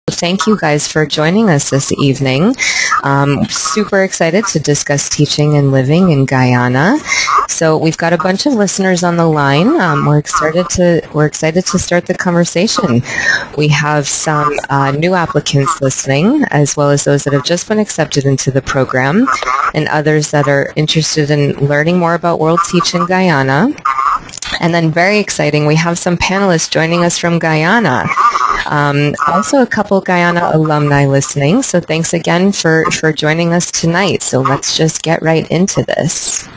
Thank you guys for joining us this evening. Super excited to discuss teaching and living in Guyana. So we've got a bunch of listeners on the line. We're excited to start the conversation. We have some new applicants listening, as well as those that have just been accepted into the program, and others that are interested in learning more about WorldTeach in Guyana. And then very exciting, we have some panelists joining us from Guyana. Also a couple Guyana alumni listening, so thanks again for joining us tonight. So let's just get right into this.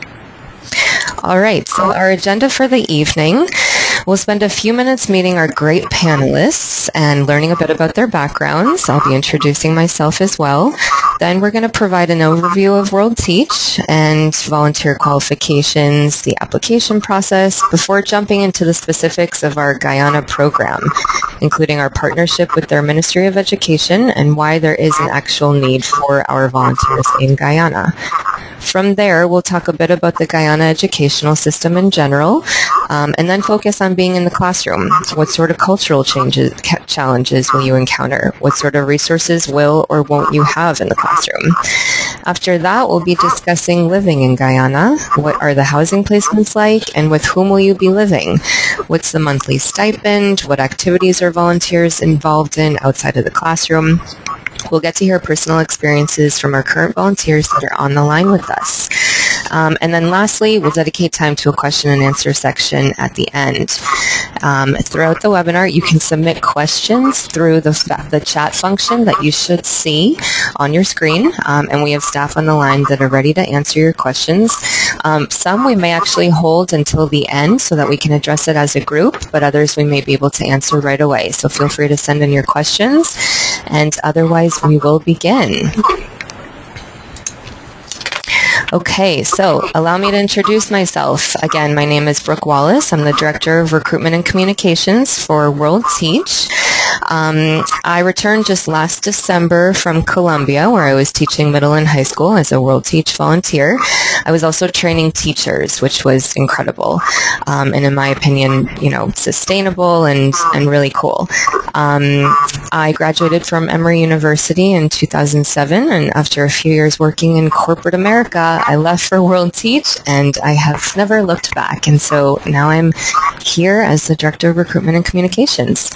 All right, so our agenda for the evening, we'll spend a few minutes meeting our great panelists and learning a bit about their backgrounds. I'll be introducing myself as well. Then we're going to provide an overview of WorldTeach and volunteer qualifications, the application process, before jumping into the specifics of our Guyana program, including our partnership with their Ministry of Education and why there is an actual need for our volunteers in Guyana. From there, we'll talk a bit about the Guyana educational system in general, and then focus on being in the classroom. What sort of cultural challenges will you encounter? What sort of resources will or won't you have in the classroom? After that, we'll be discussing living in Guyana. What are the housing placements like, and with whom will you be living? What's the monthly stipend? What activities are volunteers involved in outside of the classroom? We'll get to hear personal experiences from our current volunteers that are on the line with us. And then lastly, we'll dedicate time to a question and answer section at the end. Throughout the webinar, you can submit questions through the chat function that you should see on your screen, and we have staff on the line that are ready to answer your questions. Some we may actually hold until the end so that we can address it as a group, but others we may be able to answer right away. So feel free to send in your questions, and otherwise we will begin. Okay, so allow me to introduce myself. Again, my name is Brooke Wallace. I'm the Director of Recruitment and Communications for WorldTeach. I returned just last December from Colombia, where I was teaching middle and high school as a WorldTeach volunteer. I was also training teachers, which was incredible, and in my opinion, sustainable and really cool. I graduated from Emory University in 2007, and after a few years working in corporate America, I left for WorldTeach, and I have never looked back. And so now I'm here as the Director of Recruitment and Communications.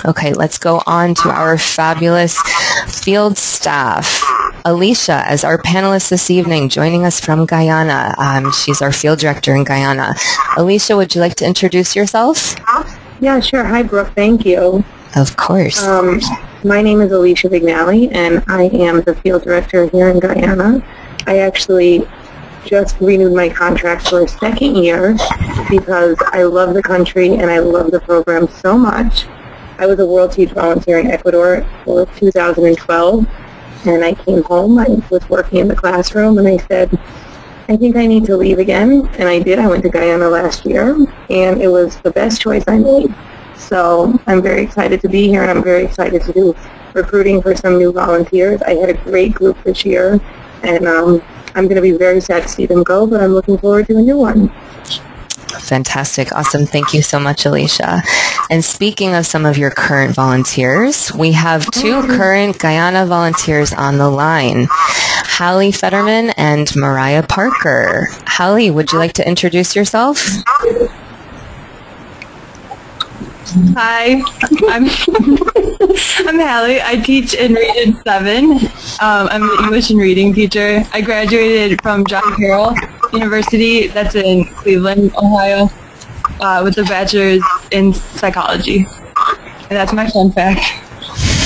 Okay, let's go on to our fabulous field staff. Alicia, as our panelist this evening, joining us from Guyana. She's our field director in Guyana. Alicia, would you like to introduce yourself? Yeah, sure. Hi, Brooke. Thank you. Of course. My name is Alicia Vignali, and I am the field director here in Guyana. I actually just renewed my contract for a second year because I love the country and I love the program so much. I was a WorldTeach volunteer in Ecuador for 2012, and I came home. I was working in the classroom, and I said, I think I need to leave again, and I did. I went to Guyana last year, and it was the best choice I made. So I'm very excited to be here, and I'm very excited to do recruiting for some new volunteers. I had a great group this year, and I'm going to be very sad to see them go, but I'm looking forward to a new one. Fantastic. Awesome. Thank you so much, Alicia. And speaking of some of your current volunteers, we have two current Guyana volunteers on the line, Hallie Fetterman and Mariah Parker. Hallie, would you like to introduce yourself? Hi, I'm Hallie. I teach in Region 7. I'm an English and reading teacher. I graduated from John Carroll University, that's in Cleveland, Ohio, with a bachelor's in psychology. And that's my fun fact.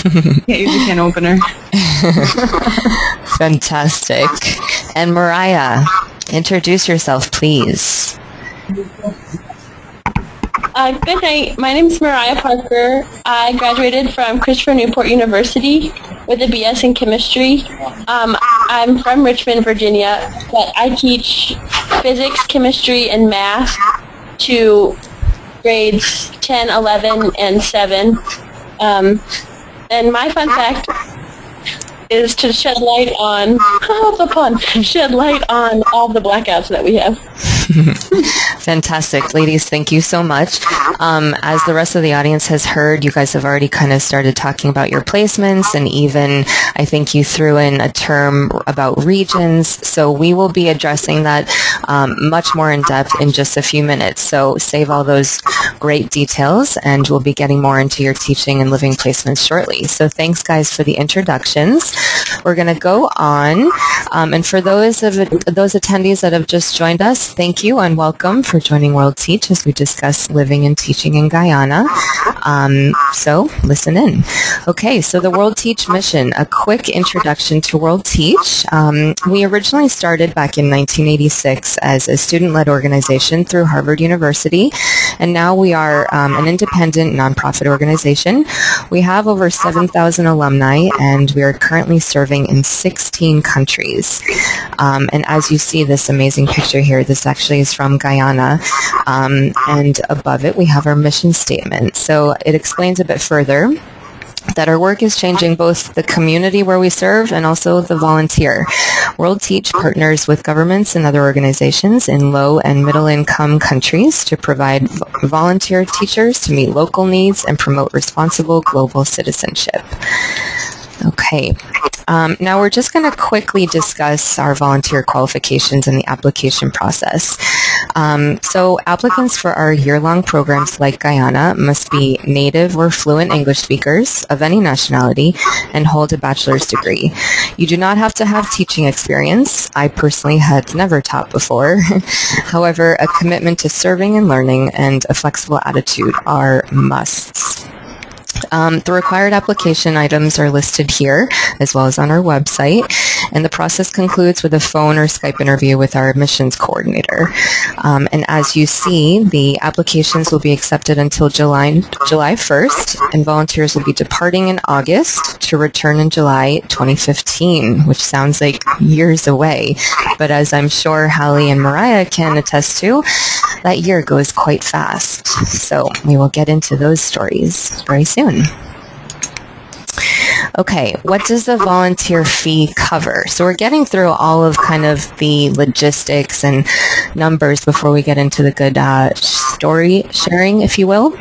Can't use a can opener. Fantastic. And Mariah, introduce yourself, please. Good night. My name is Mariah Parker. I graduated from Christopher Newport University with a BS in chemistry. I'm from Richmond, Virginia, but I teach physics, chemistry, and math to grades 10, 11, and 7. And my fun fact is to shed light on, shed light on all the blackouts that we have. Fantastic. Ladies, thank you so much. As the rest of the audience has heard, you guys have already kind of started talking about your placements, and even I think you threw in a term about regions. So we will be addressing that much more in depth in just a few minutes. So save all those great details, and we'll be getting more into your teaching and living placements shortly. So thanks, guys, for the introductions. We're going to go on. And for those attendees that have just joined us, thank you and welcome for joining WorldTeach as we discuss living and teaching in Guyana. So listen in. Okay, so the WorldTeach mission, a quick introduction to WorldTeach. We originally started back in 1986 as a student-led organization through Harvard University, and now we are an independent nonprofit organization. We have over 7,000 alumni, and we are currently serving in 16 countries. And as you see this amazing picture here, this actually is from Guyana, and above it we have our mission statement. So it explains a bit further that our work is changing both the community where we serve and also the volunteer. WorldTeach partners with governments and other organizations in low and middle income countries to provide volunteer teachers to meet local needs and promote responsible global citizenship. Okay. Now we're just going to quickly discuss our volunteer qualifications and the application process. So applicants for our year-long programs like Guyana must be native or fluent English speakers of any nationality and hold a bachelor's degree. You do not have to have teaching experience. I personally had never taught before. However, a commitment to serving and learning and a flexible attitude are musts. The required application items are listed here as well as on our website, and the process concludes with a phone or Skype interview with our admissions coordinator. And as you see, the applications will be accepted until July 1st, and volunteers will be departing in August to return in July 2015, which sounds like years away. But as I'm sure Hallie and Mariah can attest to, that year goes quite fast. So we will get into those stories very soon. Okay, what does the volunteer fee cover? So we're getting through all of kind of the logistics and numbers before we get into the good story sharing, if you will.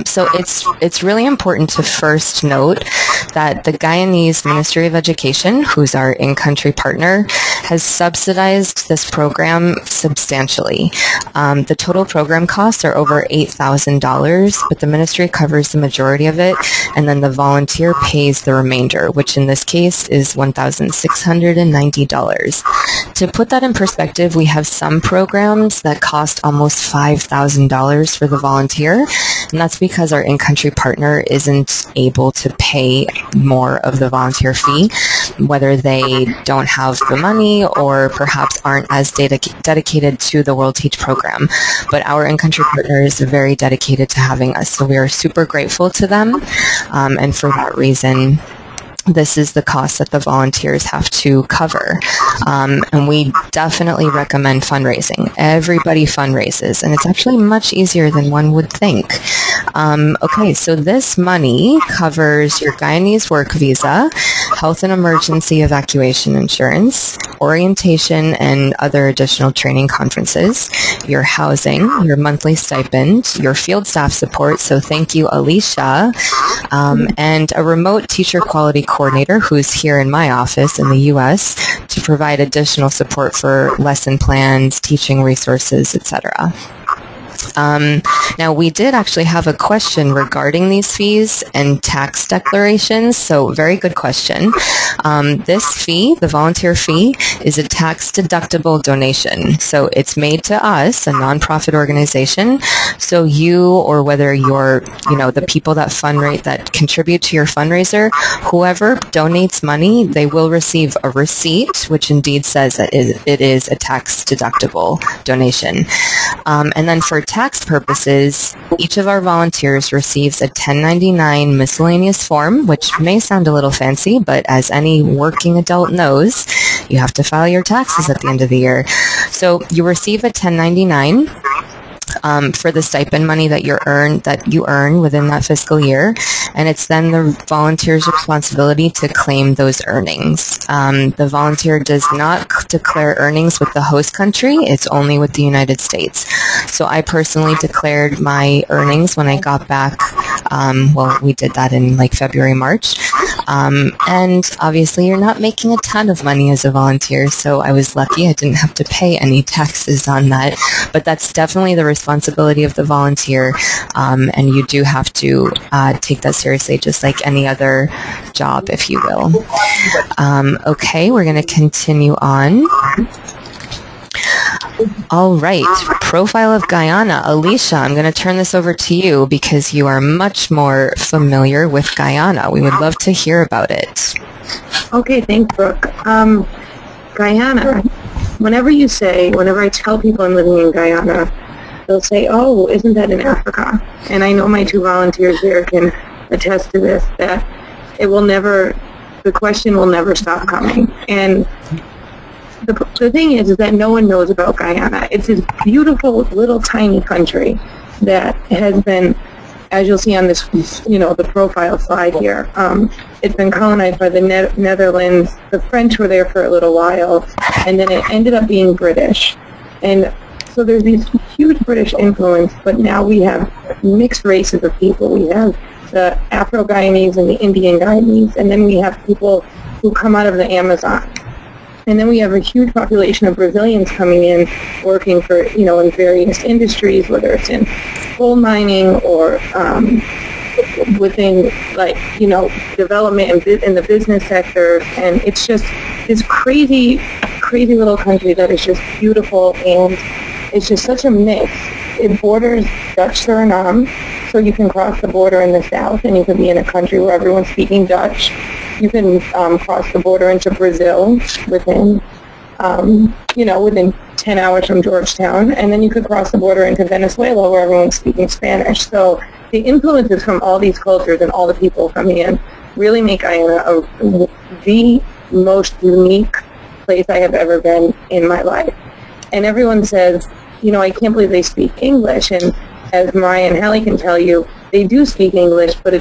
So it's really important to first note that the Guyanese Ministry of Education, who's our in-country partner, has subsidized this program substantially. The total program costs are over $8,000, but the ministry covers the majority of it, and then the volunteer pays the remainder, which in this case is $1,690. To put that in perspective, we have some programs that cost almost $5,000 for the volunteer, and that's because our in-country partner isn't able to pay more of the volunteer fee, whether they don't have the money or perhaps aren't as dedicated to the WorldTeach program. But our in-country partners are very dedicated to having us, so we are super grateful to them, and for that reason, this is the cost that the volunteers have to cover. And we definitely recommend fundraising. Everybody fundraises, and it's actually much easier than one would think. Okay, so this money covers your Guyanese work visa, health and emergency evacuation insurance, orientation and other additional training conferences, your housing, your monthly stipend, your field staff support, so thank you, Alicia, and a remote teacher quality coordinator who's here in my office in the U.S. to provide additional support for lesson plans, teaching resources, etc. Now, we did actually have a question regarding these fees and tax declarations, so very good question. This fee, the volunteer fee, is a tax-deductible donation. So it's made to us, a nonprofit organization, so you or whether you're, the people that that contribute to your fundraiser, whoever donates money, they will receive a receipt, which indeed says that it is a tax-deductible donation. And then for tax purposes, each of our volunteers receives a 1099 miscellaneous form, which may sound a little fancy, but as any working adult knows, you have to file your taxes at the end of the year. So you receive a 1099, for the stipend money that you earn within that fiscal year, and it's then the volunteer's responsibility to claim those earnings. The volunteer does not declare earnings with the host country; it's only with the United States. So I personally declared my earnings when I got back. We did that in like February, March, and obviously you're not making a ton of money as a volunteer, so I was lucky I didn't have to pay any taxes on that. But that's definitely the responsibility of the volunteer, and you do have to take that seriously, just like any other job, if you will. Okay, we're going to continue on. All right, profile of Guyana. Alicia, I'm going to turn this over to you because you are much more familiar with Guyana. We would love to hear about it. Okay, thanks, Brooke. Guyana. Whenever I tell people I'm living in Guyana, they'll say, oh, isn't that in Africa? And I know my two volunteers there can attest to this, that the question will never stop coming. And the thing is that no one knows about Guyana. It's this beautiful little tiny country that has been, as you'll see on this, the profile slide here, it's been colonized by the Netherlands. The French were there for a little while, and then it ended up being British. And so there's these huge British influence, but now we have mixed races of people. We have the Afro-Guyanese and the Indian Guyanese, and then we have people who come out of the Amazon. And then we have a huge population of Brazilians coming in, working for, in various industries, whether it's in coal mining or within, development in the business sector. And it's just this crazy, crazy little country that is just beautiful, and it's just such a mix. It borders Dutch Suriname, so you can cross the border in the south, and you can be in a country where everyone's speaking Dutch. You can cross the border into Brazil within 10 hours from Georgetown, and then you could cross the border into Venezuela where everyone's speaking Spanish. So the influences from all these cultures and all the people coming in really make Guyana the most unique place I have ever been in my life. And everyone says, I can't believe they speak English. And as Mariah and Hallie can tell you, they do speak English, but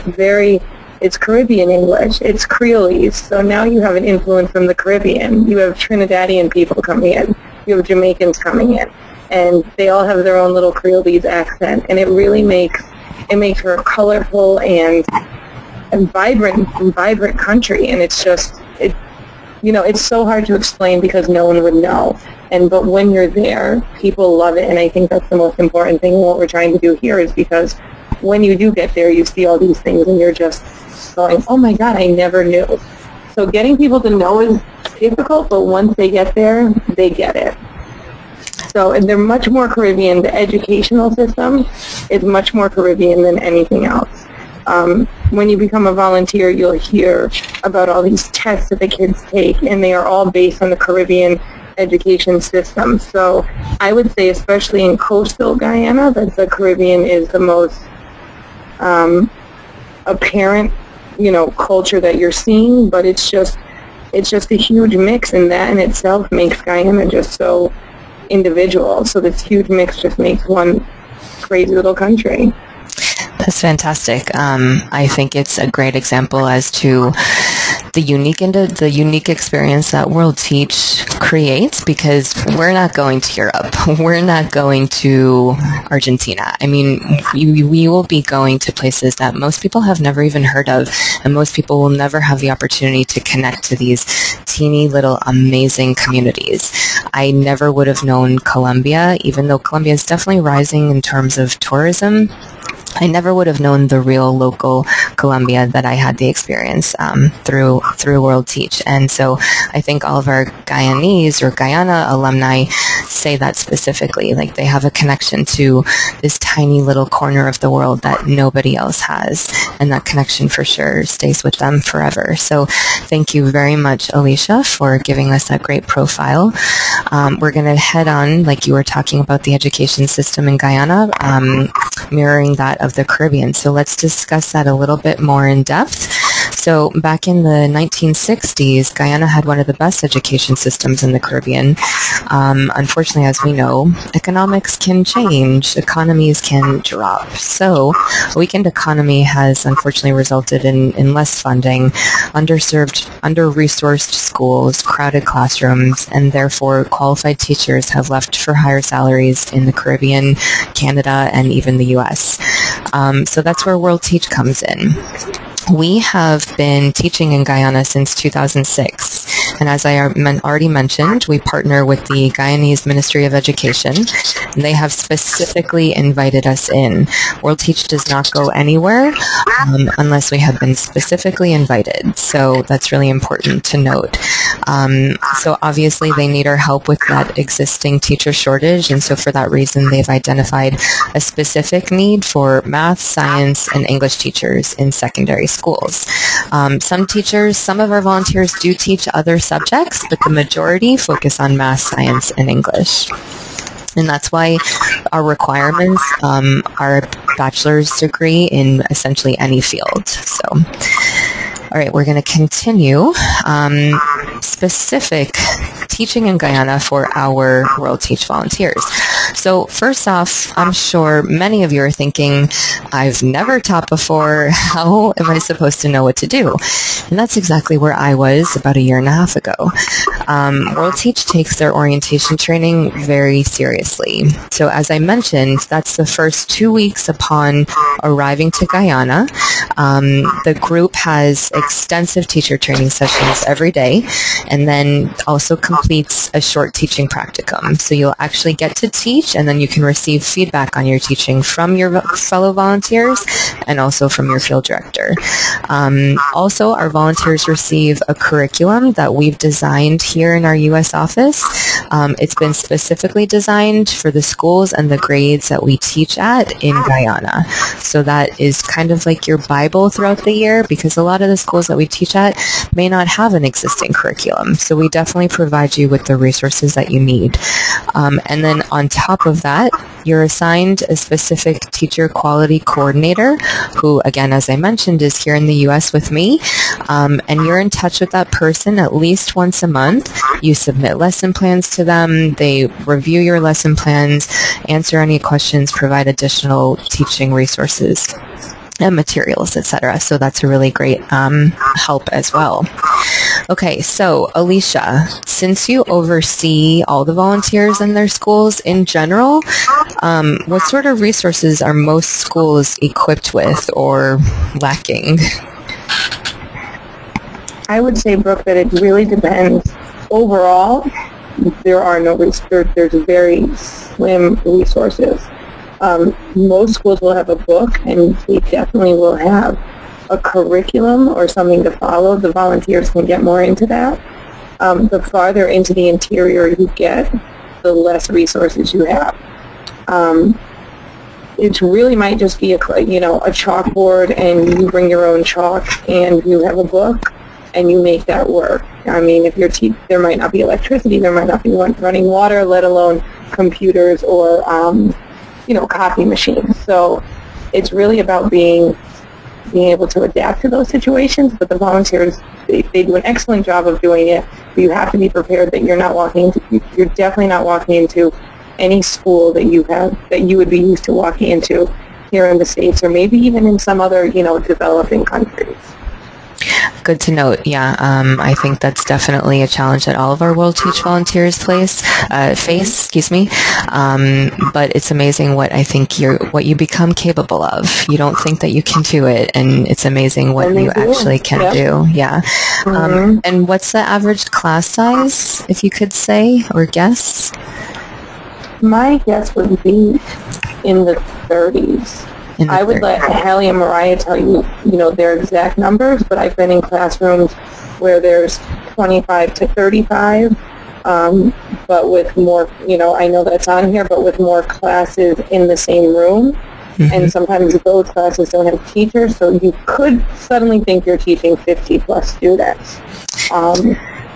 it's Caribbean English. It's Creolese. So now you have an influence from the Caribbean. You have Trinidadian people coming in. You have Jamaicans coming in. And they all have their own little Creolese accent. And it really makes for a colorful and vibrant country. And it's just, it's so hard to explain because no one would know. But when you're there, people love it. And I think that's the most important thing. And what we're trying to do here is because when you do get there, you see all these things and you're just going, oh my God, I never knew. So getting people to know is difficult, but once they get there, they get it. So, and they're much more Caribbean. The educational system is much more Caribbean than anything else. When you become a volunteer, you'll hear about all these tests that the kids take, and they are all based on the Caribbean education system. So I would say, especially in coastal Guyana, that the Caribbean is the most apparent, culture that you're seeing, but it's just a huge mix, and that in itself makes Guyana just so individual. So this huge mix just makes one crazy little country. That's fantastic. I think it's a great example as to the unique experience that WorldTeach creates, because we're not going to Europe. We're not going to Argentina. I mean, we will be going to places that most people have never even heard of, and most people will never have the opportunity to connect to these teeny little amazing communities. I never would have known Colombia, even though Colombia is definitely rising in terms of tourism. I never would have known the real local Colombia that I had the experience through WorldTeach. And so I think all of our Guyanese or Guyana alumni say that specifically, like they have a connection to this tiny little corner of the world that nobody else has, and that connection for sure stays with them forever. So thank you very much, Alicia, for giving us that great profile. We're going to head on, like you were talking about the education system in Guyana, mirroring that of the Caribbean. So let's discuss that a little bit more in depth. So back in the 1960s, Guyana had one of the best education systems in the Caribbean. Unfortunately, as we know, economics can change, economies can drop. So a weakened economy has unfortunately resulted in less funding, underserved, under-resourced schools, crowded classrooms, and therefore qualified teachers have left for higher salaries in the Caribbean, Canada, and even the U.S. So that's where WorldTeach comes in. We have been teaching in Guyana since 2006, and as I already mentioned, we partner with the Guyanese Ministry of Education, and they have specifically invited us in. WorldTeach does not go anywhere unless we have been specifically invited, so that's really important to note. So obviously they need our help with that existing teacher shortage, and so for that reason they've identified a specific need for math, science, and English teachers in secondary schools. Some of our volunteers do teach other subjects, but the majority focus on math, science, and English. And that's why our requirements are a bachelor's degree in essentially any field. So, all right, we're going to continue. Specific teaching in Guyana for our WorldTeach volunteers. So first off, I'm sure many of you are thinking, I've never taught before. How am I supposed to know what to do? And that's exactly where I was about a year and a half ago. WorldTeach takes their orientation training very seriously. So as I mentioned, that's the first 2 weeks upon arriving to Guyana. The group has extensive teacher training sessions every day, and then also completes a short teaching practicum. So you'll actually get to teach, and then you can receive feedback on your teaching from your fellow volunteers and also from your field director. Also, our volunteers receive a curriculum that we've designed here in our U.S. office. It's been specifically designed for the schools and the grades that we teach at in Guyana. So that is kind of like your Bible throughout the year, because a lot of the schools that we teach at may not have an existing curriculum. So we definitely provide you with the resources that you need. And then on top of that, you're assigned a specific teacher quality coordinator who, again, as I mentioned, is here in the U.S. with me. And you're in touch with that person at least once a month. You submit lesson plans to them. They review your lesson plans, answer any questions, provide additional teaching resources and materials, etc. So that's a really great help as well. Okay, so Alicia, since you oversee all the volunteers in their schools in general, what sort of resources are most schools equipped with or lacking? I would say, Brooke, that it really depends. Overall, there are no resources. There's very slim resources. Most schools will have a book, and they definitely will have a curriculum or something to follow. The volunteers can get more into that. The farther into the interior you get, the less resources you have. It really might just be a chalkboard, and you bring your own chalk, and you have a book, and you make that work. I mean, if you're there might not be electricity, there might not be running water, let alone computers or copy machines. So it's really about being able to adapt to those situations. But the volunteers, they do an excellent job of doing it. But you have to be prepared that you're definitely not walking into any school that you would be used to walking into here in the States, or maybe even in some other developing countries. Good to note. Yeah, I think that's definitely a challenge that all of our WorldTeach volunteers face. But it's amazing what I think what you become capable of. You don't think that you can do it, and it's amazing what you actually can do. Yeah. And what's the average class size, if you could say or guess? My guess would be in the 30s. I would let Hallie and Mariah tell you, their exact numbers, but I've been in classrooms where there's 25 to 35, but with more, I know that's on here, but with more classes in the same room. Mm-hmm. And sometimes those classes don't have teachers, so you could suddenly think you're teaching 50 plus students.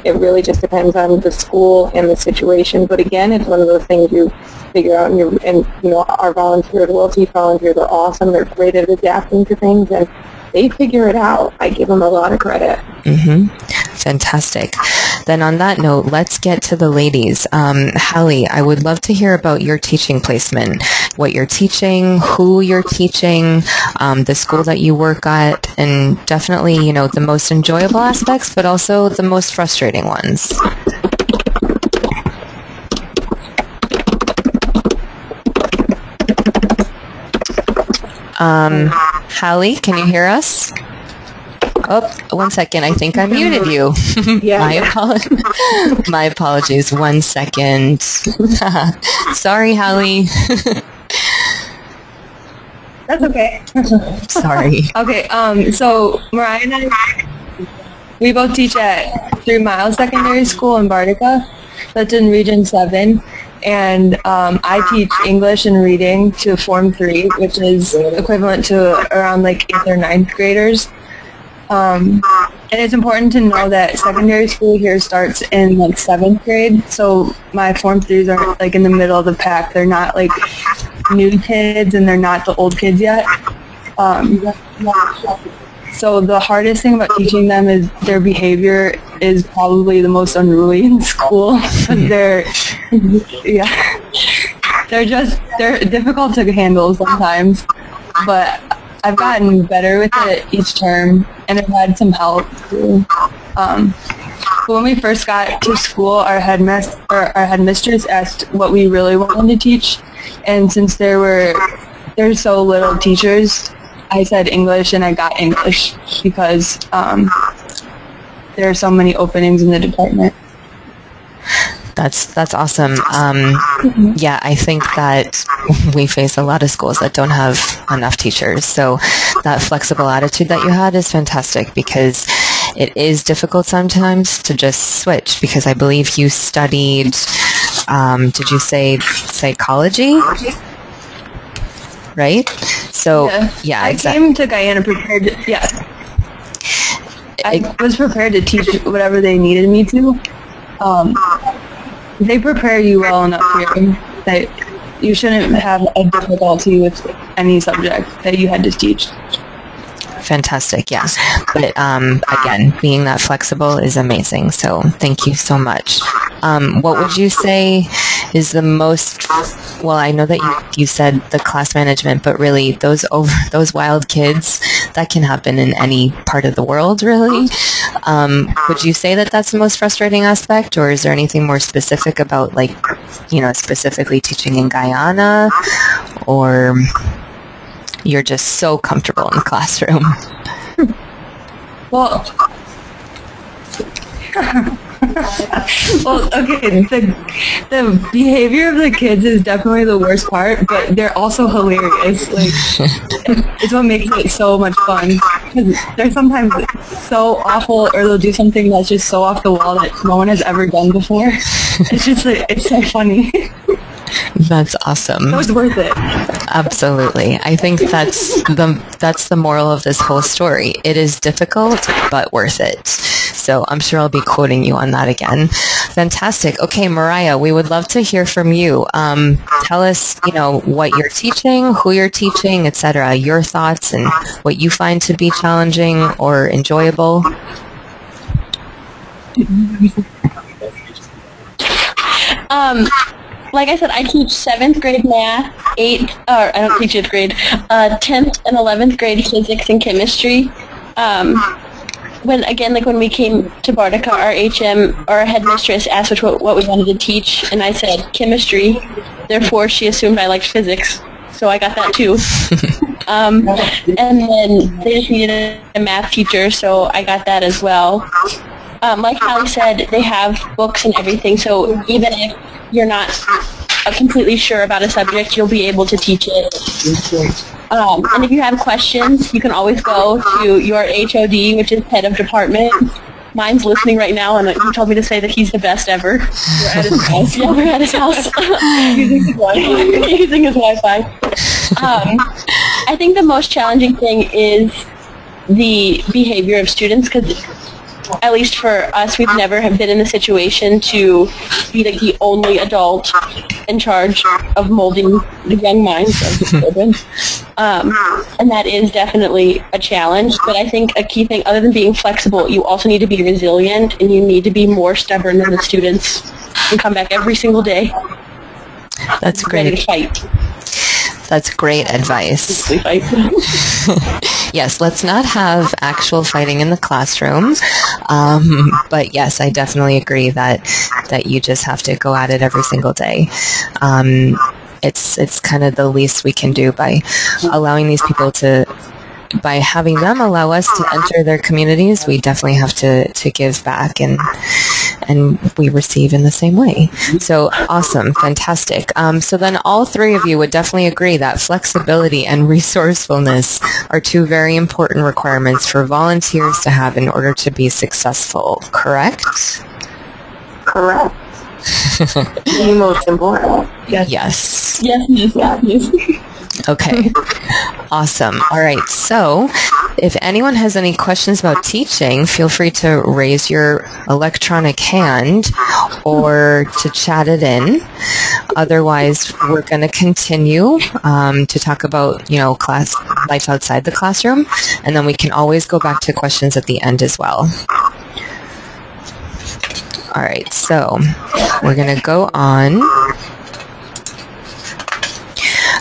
It really just depends on the school and the situation. But again, it's one of those things you figure out, and our volunteers, WorldTeach volunteers, are awesome. They're great at adapting to things, and they figure it out. I give them a lot of credit. Fantastic. Then on that note, let's get to the ladies. Hallie, I would love to hear about your teaching placement, what you're teaching, who you're teaching, the school that you work at, and definitely, you know, the most enjoyable aspects, but also the most frustrating ones. Hallie, can you hear us? Oh, 1 second. I think I muted you. My apologies. 1 second. Sorry, Hallie. That's okay. Sorry. Okay, so Mariah and I, we both teach at 3 Mile Secondary School in Bartica. That's in Region 7. And I teach English and reading to Form 3, which is equivalent to around like 8th or 9th graders. And it's important to know that secondary school here starts in like 7th grade, so my Form 3s are like in the middle of the pack. They're not like new kids and they're not the old kids yet. So the hardest thing about teaching them is their behavior is probably the most unruly in school. They're difficult to handle sometimes, but I've gotten better with it each term, and I've had some help too. But when we first got to school, our headmistress asked what we really wanted to teach, and since there's so little teachers, I said English, and I got English because there are so many openings in the department. That's awesome. Yeah, I think that we face a lot of schools that don't have enough teachers. So that flexible attitude that you had is fantastic, because it is difficult sometimes to just switch, because I believe you studied, did you say psychology? Right? So, yeah, I came to Guyana prepared to, I was prepared to teach whatever they needed me to. They prepare you well enough here that you shouldn't have a difficulty with any subject that you had to teach. Fantastic, yeah. But again, being that flexible is amazing, so thank you so much. What would you say is the most, well, I know that you said the class management, but really those wild kids, that can happen in any part of the world, really. Would you say that that's the most frustrating aspect, or is there anything more specific about, like, you know, specifically teaching in Guyana, or you're just so comfortable in the classroom? Well, okay, the behavior of the kids is definitely the worst part, but they're also hilarious. Like, it's what makes it so much fun, because they're sometimes so awful, or they'll do something that's just so off the wall that no one has ever done before. It's just like, it's so funny. That's awesome. So it's worth it. Absolutely. I think that's the moral of this whole story. It is difficult, but worth it. So I'm sure I'll be quoting you on that again. Fantastic. Okay, Mariah, we would love to hear from you. Tell us, you know, what you're teaching, who you're teaching, etc. Your thoughts and what you find to be challenging or enjoyable. Like I said, I teach 7th grade math, I don't teach 8th grade, 10th and 11th grade physics and chemistry. When we came to Bartica, our headmistress asked what we wanted to teach, and I said chemistry. Therefore, she assumed I liked physics, so I got that too. And then they just needed a math teacher, so I got that as well. Like Hallie said, they have books and everything, so even if you're not completely sure about a subject, you'll be able to teach it. And if you have questions, you can always go to your HOD, which is head of department. Mine's listening right now, and he told me to say that he's the best ever. We're at his house. Yeah, we're at his house using his Wi-Fi. I think the most challenging thing is the behavior of students, because at least for us, we've never have been in a situation to be like the only adult in charge of molding the young minds of the children. And that is definitely a challenge. But I think a key thing, other than being flexible, you also need to be resilient, and you need to be more stubborn than the students and come back every single day. That's Ready great. to fight. That's great advice. Fight. Yes, let's not have actual fighting in the classroom. But yes, I definitely agree that you just have to go at it every single day. It's kind of the least we can do by allowing these people to, by having them allow us to enter their communities. We definitely have to give back, and we receive in the same way. So awesome, fantastic. So then all three of you would definitely agree that flexibility and resourcefulness are two very important requirements for volunteers to have in order to be successful, correct? Correct. The most important. Yes. Yes. Okay. Awesome. All right. So if anyone has any questions about teaching, feel free to raise your electronic hand or to chat it in. Otherwise, we're going to continue to talk about, class life outside the classroom, and then we can always go back to questions at the end as well. All right. So we're going to go on.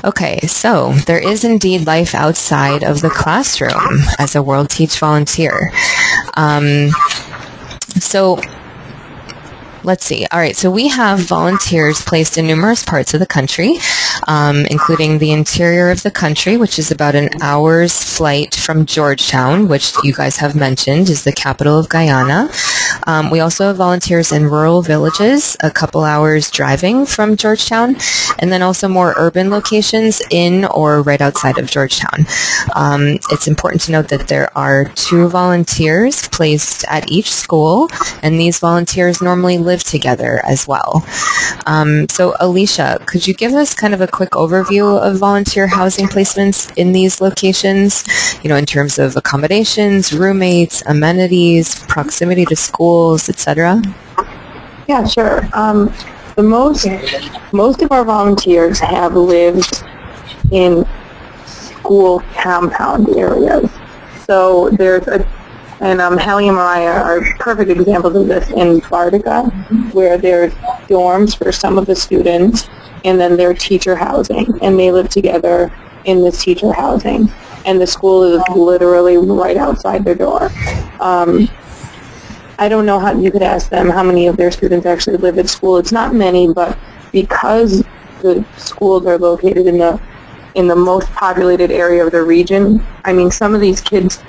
Okay, so there is indeed life outside of the classroom as a WorldTeach volunteer. So let's see. All right, so we have volunteers placed in numerous parts of the country, including the interior of the country, which is about an hour's flight from Georgetown, which you guys have mentioned is the capital of Guyana. We also have volunteers in rural villages, a couple hours driving from Georgetown, and then also more urban locations in or right outside of Georgetown. It's important to note that there are 2 volunteers placed at each school, and these volunteers normally live together as well. So Alicia, could you give us kind of a quick overview of volunteer housing placements in these locations, in terms of accommodations, roommates, amenities, proximity to schools, etc.? Yeah, sure. Most of our volunteers have lived in school compound areas. So there's Hallie and Mariah are perfect examples of this in Bartica, where there's dorms for some of the students, and then there's teacher housing, and they live together in this teacher housing, and the school is literally right outside their door. I don't know how you could ask them how many of their students actually live at school. It's not many, but because the schools are located in the most populated area of the region, I mean, some of these kids,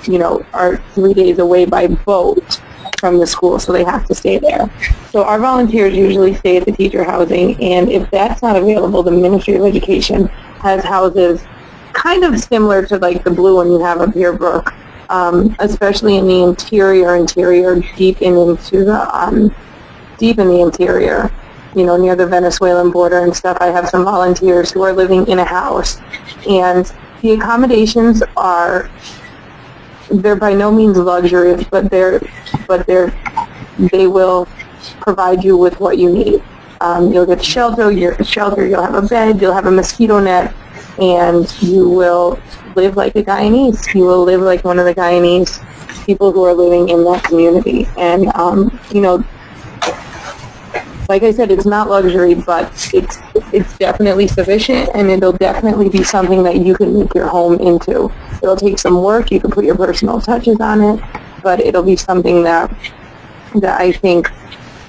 are 3 days away by boat from the school, so they have to stay there. So our volunteers usually stay at the teacher housing, and if that's not available, the Ministry of Education has houses kind of similar to like the blue one you have up here, Brooke, especially in the interior, deep in the interior, near the Venezuelan border and stuff. I have some volunteers who are living in a house, and the accommodations they're by no means luxurious, but they will provide you with what you need. You'll get shelter, you'll have a bed, you'll have a mosquito net, and you will live like a Guyanese. You will live like one of the Guyanese people who are living in that community. And, like I said, it's not luxury, but it's definitely sufficient, and it'll definitely be something that you can make your home into. It'll take some work. You can put your personal touches on it, but it'll be something that I think,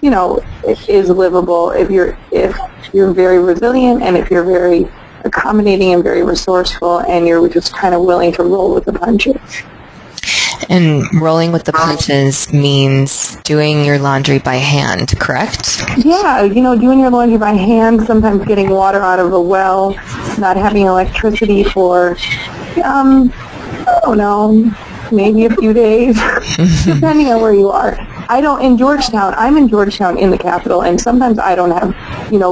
is livable if you're very resilient, and if you're very accommodating and very resourceful, and you're just kind of willing to roll with the punches. And rolling with the punches means doing your laundry by hand, correct? Yeah, doing your laundry by hand, sometimes getting water out of a well, not having electricity for, I don't know, maybe a few days, depending on where you are. I'm in Georgetown in the capital, and sometimes I don't have,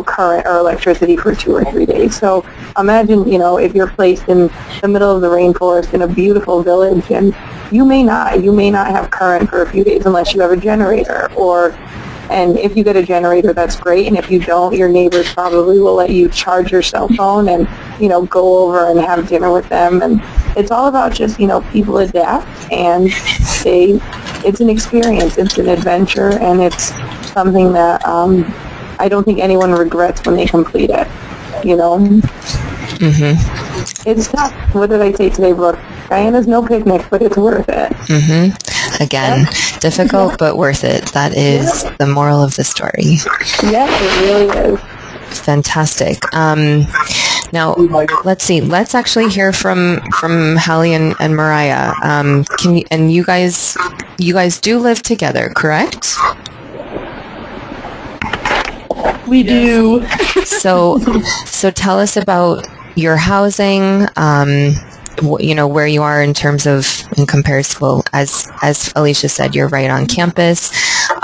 current or electricity for 2 or 3 days. So imagine, if you're placed in the middle of the rainforest in a beautiful village, and you may not have current for a few days unless you have a generator, And if you get a generator, that's great. And if you don't, your neighbors probably will let you charge your cell phone and, go over and have dinner with them. And it's all about just, people adapt, and it's an experience, it's an adventure, and it's something that I don't think anyone regrets when they complete it, Mm-hmm. It's tough. What did I say today, Brooke? Guyana's no picnic, but it's worth it. Mm-hmm. Again, difficult, but worth it. That is the moral of the story. Yes, it really is. Fantastic. Now, let's see. Let's actually hear from Hallie and Mariah. And you guys do live together, correct? We do. So tell us about your housing. Where you are in terms of, in comparison, well, as Alicia said, you're right on campus.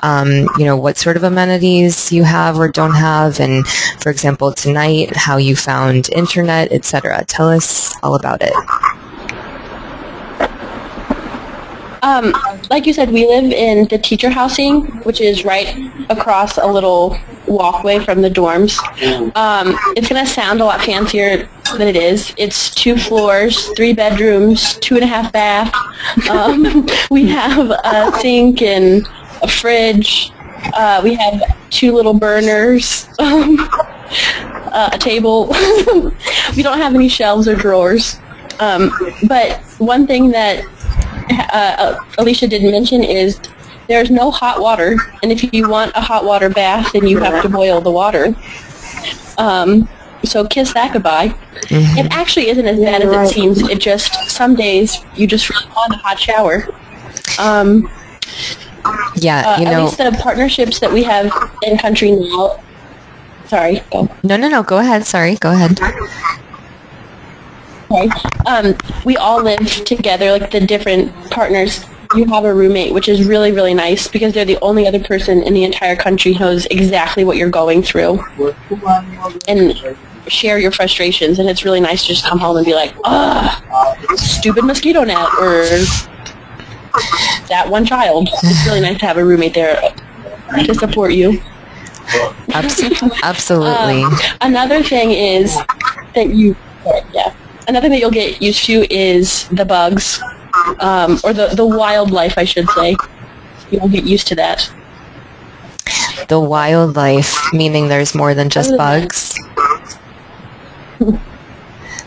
What sort of amenities you have or don't have, and for example, tonight, how you found internet, etc. Tell us all about it. Like you said, we live in the teacher housing, which is right across a little walkway from the dorms. It's going to sound a lot fancier than it is. It's 2 floors, 3 bedrooms, 2.5 bath. We have a sink and a fridge. We have 2 little burners, a table. We don't have any shelves or drawers. But one thing that Alicia didn't mention is there's no hot water, and if you want a hot water bath, then you have to boil the water. So kiss that goodbye. Mm-hmm. It actually isn't as bad as it seems. It just, some days, you just really want a hot shower. At least the partnerships that we have in country now. Sorry, go. No, go ahead. Sorry, go ahead. Sorry. We all live together, like the different partners. You have a roommate, which is really, really nice because they're the only other person in the entire country who knows exactly what you're going through and share your frustrations. And it's really nice to just come home and be like, stupid mosquito net, or that one child. It's really nice to have a roommate there to support you. Absolutely. Another thing is that another thing that you'll get used to is the bugs, or the wildlife, I should say. You'll get used to that. The wildlife, meaning there's more than just bugs?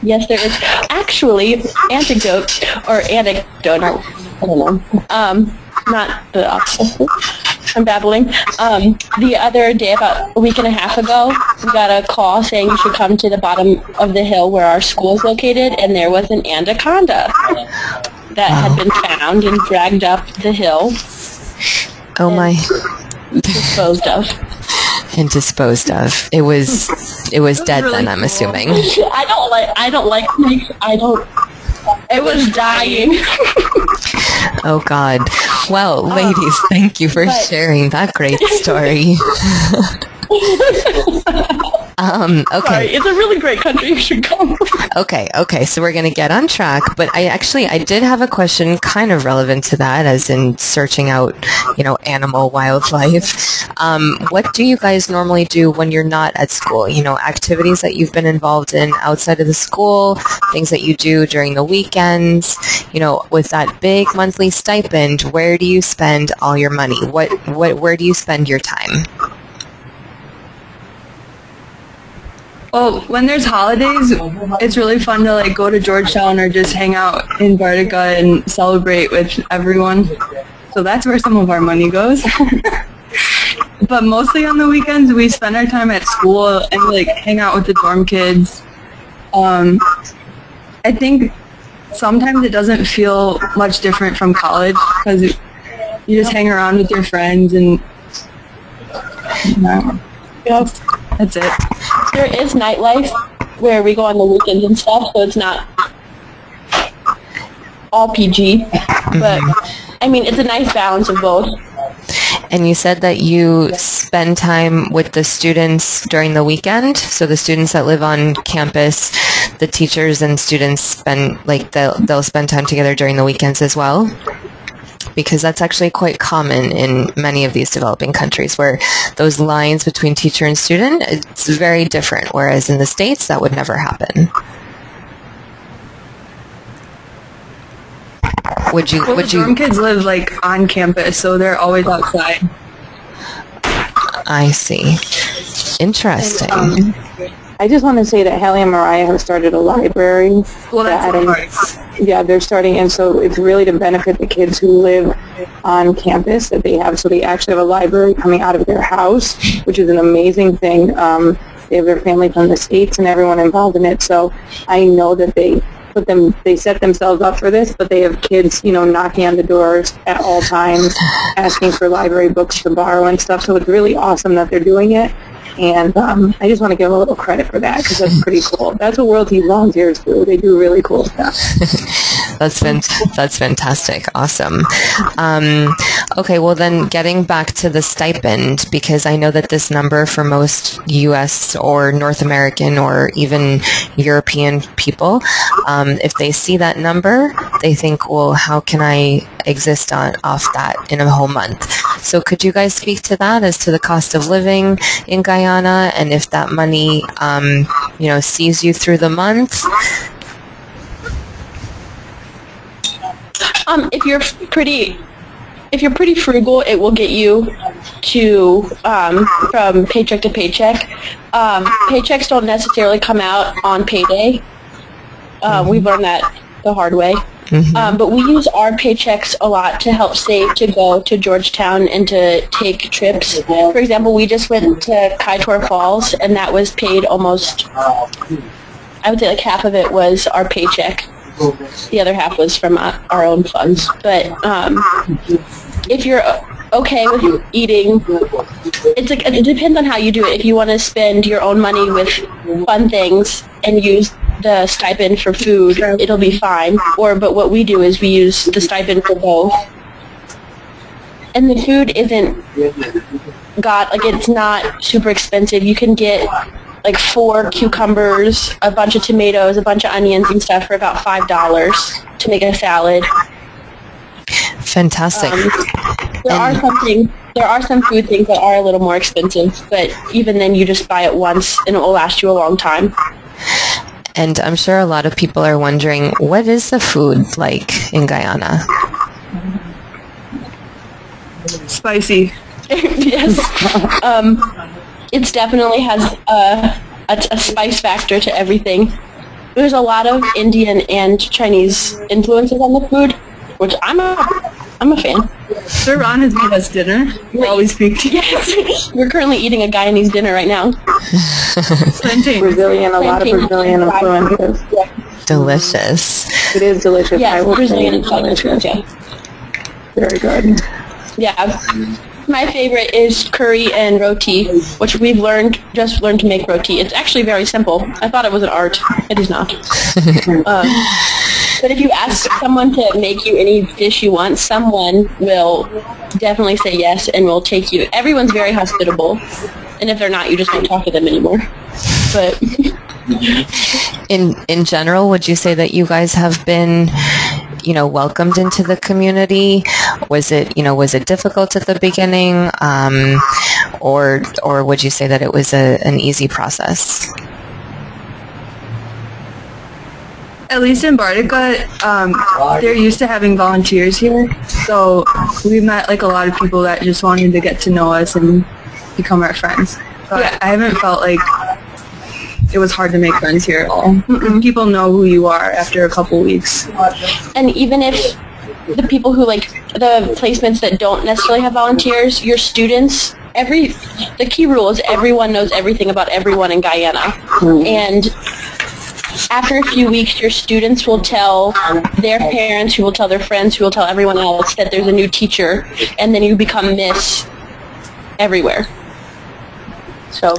Yes, there is. Actually, anecdote, I don't know. Not the opposite. I'm babbling. The other day, about a week and a half ago, we got a call saying you should come to the bottom of the hill where our school is located, and there was an anaconda that had been found and dragged up the hill. Oh my! Disposed of. And disposed of. It was dead really then, I'm assuming. I don't like snakes. It was dying. Oh God. Well, ladies, thank you for sharing that great story. Okay. Sorry, it's a really great country. You should come. Okay. So we're going to get on track, but I did have a question kind of relevant to that, as in searching out, wildlife. What do you guys normally do when you're not at school? Activities that you've been involved in outside of the school, things that you do during the weekends, with that big monthly stipend, where do you spend all your money? Where do you spend your time? Well, when there's holidays, it's really fun to go to Georgetown or just hang out in Bartica and celebrate with everyone. So that's where some of our money goes. But mostly on the weekends, we spend our time at school and hang out with the dorm kids. I think sometimes it doesn't feel much different from college because you just hang around with your friends and that's it. There is nightlife where we go on the weekends and stuff, so it's not all PG. But, it's a nice balance of both. And you said that you spend time with the students during the weekend, so the students that live on campus, the teachers and students they'll spend time together during the weekends as well? because that's actually quite common in many of these developing countries where those lines between teacher and student, it's very different, whereas in the States that would never happen. Would you Dorm kids live like on campus, so they're always outside. I see. Interesting. And, I just want to say that Hallie and Mariah have started a library. Well, that's yeah, they're starting, and so it's really to benefit the kids who live on campus that they have. So they actually have a library coming out of their house, which is an amazing thing. They have their family from the States and everyone involved in it. So I know that they set themselves up for this, but they have kids, knocking on the doors at all times, asking for library books to borrow and stuff. So it's really awesome that they're doing it. And I just want to give them a little credit for that because that's pretty cool. That's what WorldTeach volunteers do. They do really cool stuff. That's fantastic. Awesome. Okay, well then getting back to the stipend, because I know that this number for most U.S. or North American or even European people, if they see that number, they think, well, how can I exist off that in a whole month? So could you guys speak to that as to the cost of living in Guyana, and if that money, sees you through the month? If you're pretty frugal, it will get you to from paycheck to paycheck. Paychecks don't necessarily come out on payday. We've learned that the hard way. Mm-hmm. But we use our paychecks a lot to help save to go to Georgetown and to take trips. For example, we just went to Kaitor Falls, and that was paid almost, I would say like half of it was our paycheck. The other half was from our own funds. But if you're okay with eating, it depends on how you do it. If you want to spend your own money with fun things and use the stipend for food, it'll be fine. But what we do is we use the stipend for both. And the food it's not super expensive. You can get like 4 cucumbers, a bunch of tomatoes, a bunch of onions and stuff for about $5 to make a salad. Fantastic. There are some food things that are a little more expensive, but even then you just buy it once and it will last you a long time. And I'm sure a lot of people are wondering, what is the food like in Guyana? Spicy. Yes. It definitely has a spice factor to everything. There's a lot of Indian and Chinese influences on the food, which I'm a fan. Sir Ron has made us dinner. We always speak to you. Yes. We're currently eating a Guyanese dinner right now. Brazilian, a lot of Brazilian influences. Delicious. It is delicious. Yeah, Brazilian and delicious. Yeah. Very good. Yeah. My favorite is curry and roti, which we've just learned to make roti. It's actually very simple. I thought it was an art. It is not. But if you ask someone to make you any dish you want, someone will definitely say yes and will take you. Everyone's very hospitable. And if they're not, you just don't talk to them anymore. But in general, would you say that you guys have been, welcomed into the community? Was it difficult at the beginning, or would you say that it was an easy process? At least in Bartica, they're used to having volunteers here, so we met a lot of people that just wanted to get to know us and become our friends. But I haven't felt like it was hard to make friends here at all. Mm-mm. People know who you are after a couple weeks. And even if the people who the placements that don't necessarily have volunteers, your students, the key rule is everyone knows everything about everyone in Guyana. And after a few weeks, your students will tell their parents, who will tell their friends, who will tell everyone else that there's a new teacher, and then you become Miss everywhere. So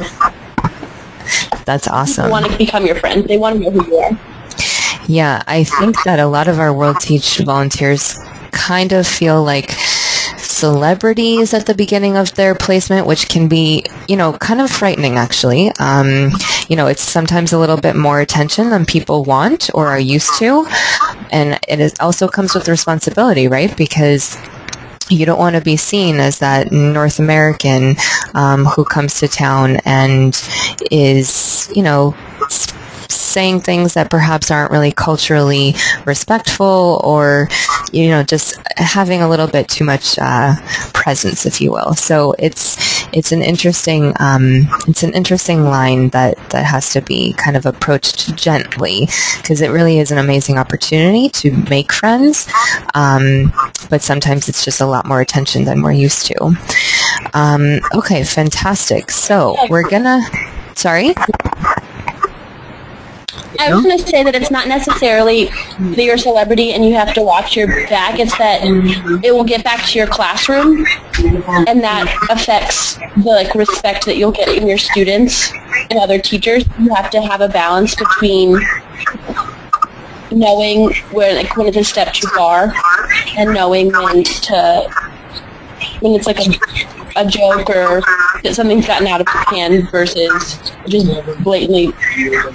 that's awesome. People want to become your friend. They want to know who you are. Yeah, I think that a lot of our WorldTeach volunteers kind of feel like celebrities at the beginning of their placement, which can be, kind of frightening, actually. It's sometimes a little bit more attention than people want or are used to. And it also comes with responsibility, right? Because you don't want to be seen as that North American who comes to town and is, saying things that perhaps aren't really culturally respectful, or just having a little bit too much presence, if you will. So it's an interesting line that has to be kind of approached gently, because it really is an amazing opportunity to make friends, but sometimes it's just a lot more attention than we're used to. Okay, fantastic. So we're gonna, sorry? I was going to say that it's not necessarily that you're a celebrity and you have to watch your back. It's that it will get back to your classroom, and that affects the respect that you'll get from your students and other teachers. You have to have a balance between knowing when it's a step too far and knowing when it's like a joke or that something's gotten out of hand versus just blatantly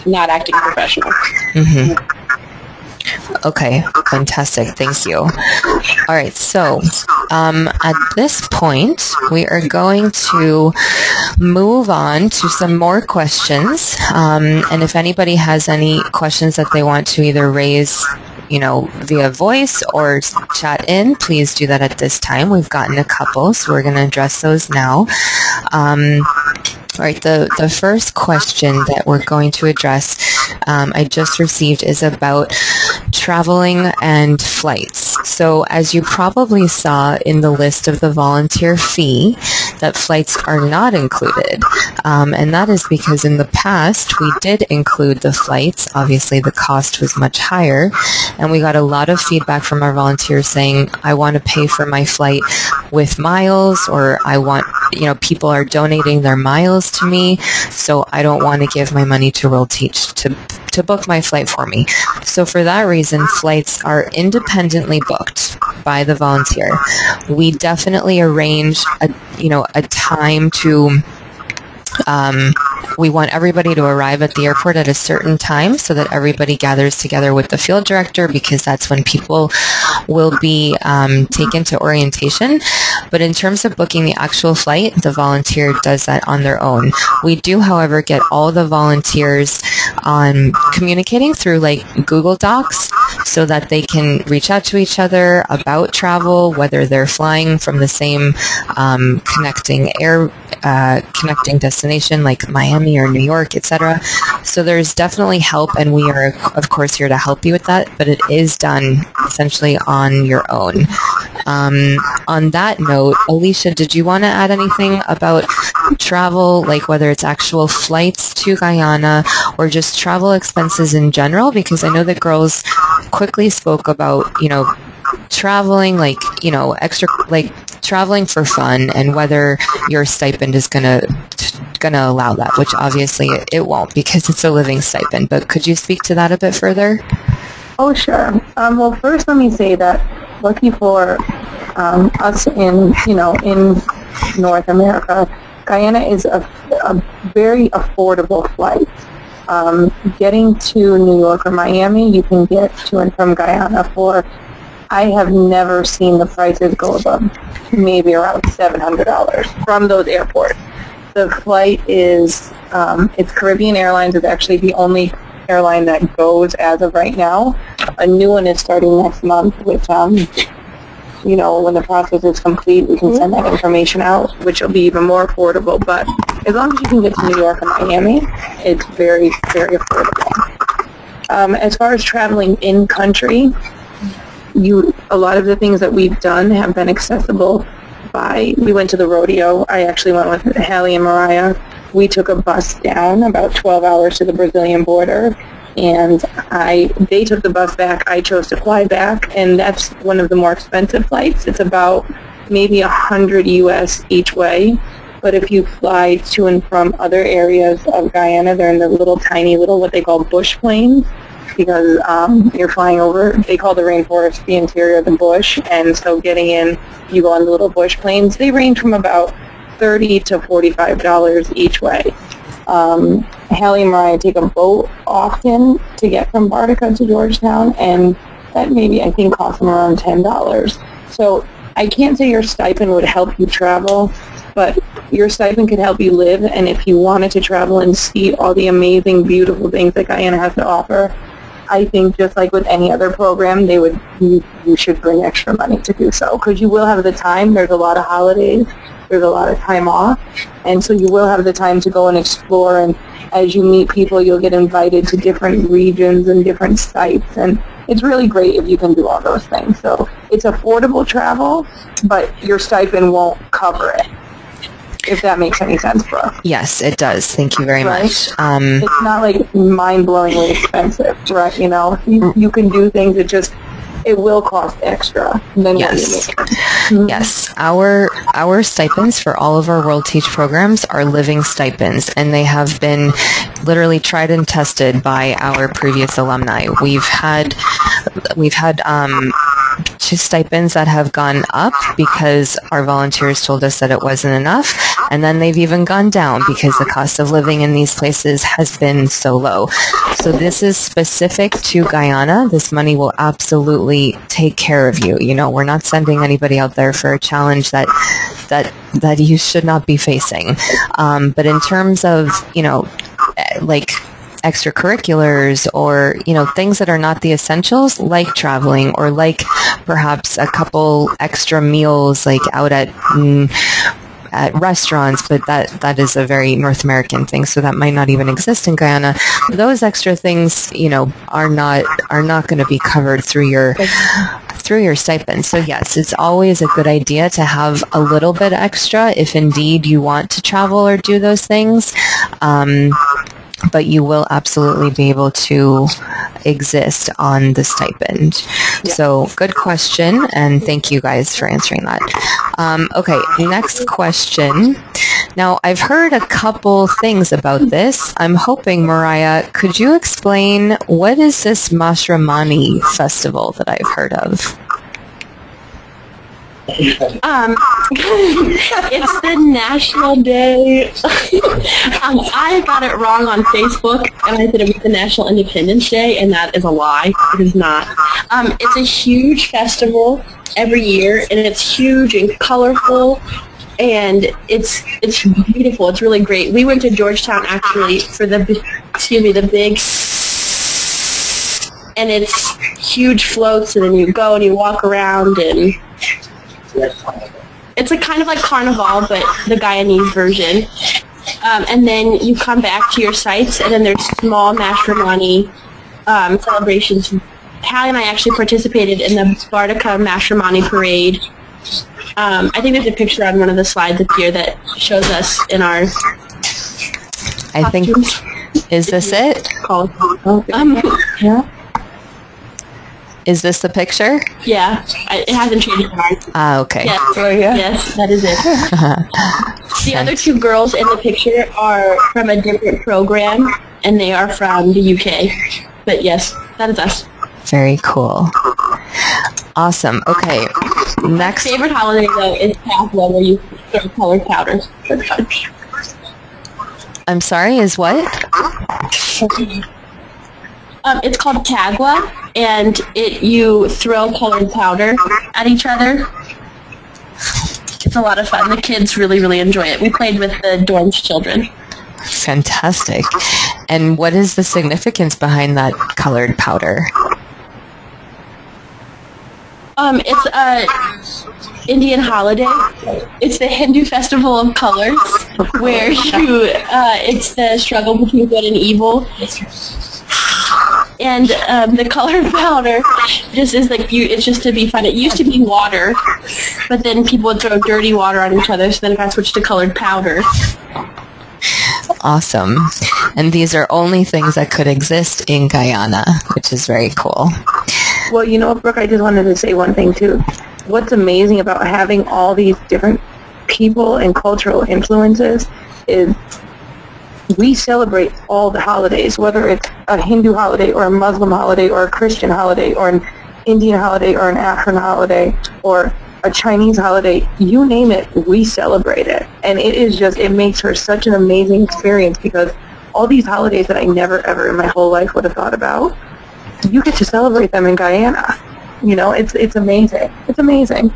not acting professional. Mm-hmm. Okay, fantastic. Thank you. All right, so at this point, we are going to move on to some more questions. And if anybody has any questions that they want to either raise via voice or chat in, please do that at this time. We've gotten a couple, so we're going to address those now. All right, the first question that we're going to address, I just received, is about traveling and flights. So as you probably saw in the list of the volunteer fee, that flights are not included. And that is because in the past we did include the flights. Obviously the cost was much higher, and we got a lot of feedback from our volunteers saying, I want to pay for my flight with miles, or I want, people are donating their miles to me, so I don't want to give my money to WorldTeach to book my flight for me. So for that reason, flights are independently booked by the volunteer. We definitely arrange a time to we want everybody to arrive at the airport at a certain time so that everybody gathers together with the field director, because that's when people will be taken to orientation. But in terms of booking the actual flight, the volunteer does that on their own. We do, however, get all the volunteers on communicating through Google Docs so that they can reach out to each other about travel, whether they're flying from the same connecting destination like Miami or New York, etc. So there's definitely help, and we are, of course, here to help you with that, but it is done essentially on your own. On that note, Alicia, did you want to add anything about travel, whether it's actual flights to Guyana or just travel expenses in general? Because I know that girls quickly spoke about, traveling, traveling for fun, and whether your stipend is gonna allow that, which obviously it won't, because it's a living stipend. But could you speak to that a bit further? Oh, sure. Well, first let me say that lucky for us in North America, Guyana is a very affordable flight. Getting to New York or Miami, you can get to and from Guyana for, I have never seen the prices go above maybe around $700 from those airports. The flight is, it's Caribbean Airlines is actually the only airline that goes as of right now. A new one is starting next month, which, when the process is complete, we can send that information out, which will be even more affordable. But as long as you can get to New York and Miami, it's very, very affordable. As far as traveling in country, a lot of the things that we've done have been accessible we went to the rodeo. I actually went with Hallie and Mariah. We took a bus down about 12 hours to the Brazilian border, and they took the bus back. I chose to fly back, and that's one of the more expensive flights. It's about maybe $100 US each way. But if you fly to and from other areas of Guyana, they're in the tiny little what they call bush planes, because you're flying over, they call the rainforest the interior of the bush, and so getting in, you go on the little bush planes. They range from about $30 to $45 each way. Hallie and Mariah take a boat often to get from Bartica to Georgetown, and that maybe, I think, costs them around $10. So I can't say your stipend would help you travel, but your stipend could help you live, and if you wanted to travel and see all the amazing, beautiful things that Guyana has to offer, I think just like with any other program, you should bring extra money to do so, because you will have the time. There's a lot of holidays. There's a lot of time off, and so you will have the time to go and explore, and as you meet people, you'll get invited to different regions and different sites, and it's really great if you can do all those things. So it's affordable travel, but your stipend won't cover it, if that makes any sense, Brooke. Yes, it does. Thank you very much. It's not like mind-blowingly expensive, right? You know, you can do things. It will cost extra than what you make. Yes. Our stipends for all of our WorldTeach programs are living stipends, and they have been literally tried and tested by our previous alumni. We've had stipends that have gone up because our volunteers told us that it wasn't enough, and then they've even gone down because the cost of living in these places has been so low. So this is specific to Guyana. This money will absolutely take care of you. You know, we're not sending anybody out there for a challenge that you should not be facing. But in terms of, you know, like extracurriculars or, you know, things that are not the essentials, like traveling or like perhaps a couple extra meals like out at restaurants, but that is a very North American thing, so that might not even exist in Guyana. Those extra things, you know, are not going to be covered through your stipend. So yes, it's always a good idea to have a little bit extra if indeed you want to travel or do those things. But you will absolutely be able to exist on the stipend. Yeah. So good question, and thank you guys for answering that. Okay, next question. Now, I've heard a couple things about this. I'm hoping, Mariah, could you explain what is this Mashramani festival that I've heard of? It's the National Day. I got it wrong on Facebook, and I said it was the National Independence Day, and that is a lie. It is not. It's a huge festival every year, and it's huge and colorful, and it's beautiful. It's really great. We went to Georgetown actually for the big. And it's huge floats, and then you go and you walk around, and it's a kind of like Carnival, but the Guyanese version. And then you come back to your sites, and then there's small Mashramani celebrations. Hallie and I actually participated in the Bartica Mashramani Parade. I think there's a picture on one of the slides up here that shows us in our costumes. Is this it? Yeah. Is this the picture? Yeah, it hasn't changed. Okay. Yes, yes, that is it. The other two girls in the picture are from a different program, and they are from the UK. But yes, that is us. Very cool. Awesome. Okay. Next. My favorite holiday, though, is Passover, where you throw colored powders. I'm sorry, is what? It's called Tagua, and you throw colored powder at each other. It's a lot of fun. The kids really, really enjoy it. We played with the dorm's children. Fantastic. And what is the significance behind that colored powder? It's a Indian holiday. It's the Hindu festival of colors, where it's the struggle between good and evil. And the colored powder just is like it's just to be fun. It used to be water, but then people would throw dirty water on each other, so then it got switched to colored powder. Awesome. And these are only things that could exist in Guyana, which is very cool. Well, you know what, Brooke, I just wanted to say one thing, too. What's amazing about having all these different people and cultural influences is we celebrate all the holidays, whether it's a Hindu holiday or a Muslim holiday or a Christian holiday or an Indian holiday or an African holiday or a Chinese holiday, you name it, we celebrate it. And it makes for such an amazing experience because all these holidays that I never ever in my whole life would have thought about, you get to celebrate them in Guyana. You know, it's amazing. It's amazing.